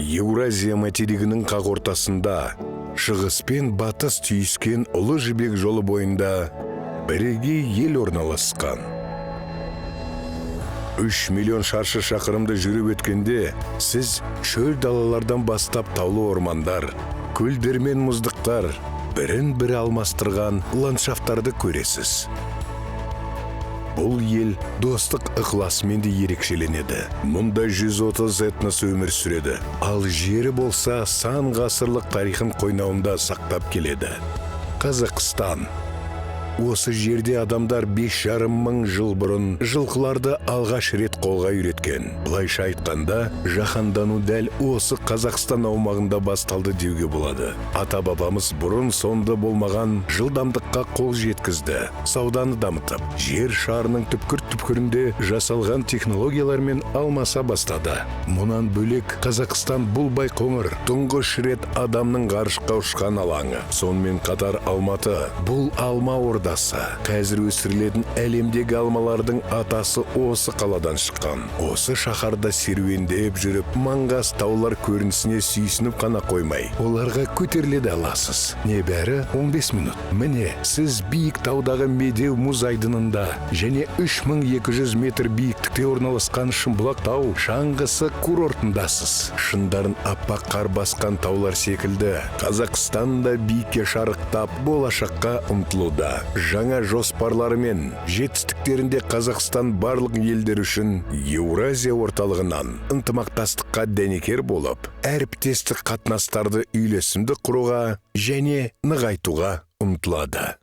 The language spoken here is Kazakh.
Еуразия материгінің қақ ортасында, шығыс пен батыс түйіскен ұлы жібек жолы бойында бірегей ел орналасқан. 3 миллион шаршы шақырымды жүріп өткенде, сіз шөл далалардан бастап таулы ормандар, көлдер мен мұздықтар, бірін-бірі алмастырған ландшафтарды көресіз. Бұл ел достық ықыласымен де ерекшеленеді. Мұнда 130 этнос өмір сүреді, ал жері болса сан ғасырлық тарихын қойнауында сақтап келеді. Қазақстан. Осы жерде адамдар 5,5 мың жыл бұрын жылқыларды алғаш рет қолға үйреткен. Бұлайша айтқанда, жаһандану дәл осы Қазақстан аумағында басталды деуге болады. Ата-бабамыз бұрын сонды болмаған жылдамдыққа қол жеткізді. Сауданы дамытып, жер шарының түпкір-түпкірінде жасалған технологиялармен алмаса бастады. Мұнан бөлек Қазақстан бұл байқоңыр, тұңғыш рет адамның ғарышқа ұшқан алаңы. Сонымен қатар Алматы, бұл алма ордасы. Қазір өсірілетін әлемдегі алмалардың атасы осы қаладан шыққан. Осы шаһарда серуендеп жүріп, маңғаз таулар көрінісіне сүйсініп қана қоймай, оларға көтеріле аласыз. Небәрі 15 минут. Міне, сіз биік таудағы Медеу мұз айдынында және 3200 метр биіктікте орналасқан Шымбұлақ тау шаңғысы курортындасыз. Шындарын аппақ қар басқан таулар секілді, Қазақстан да биікке шарықтап, болашаққа ұмтылуда. Жаңа жоспарлары мен жетістіктерінде Қазақстан барлық елдер үшін Еуразия орталығынан ынтымақтастыққа дәнекер болып, әріптестік қатынастарды үйлесімді құруға және нығайтуға ұмтылады.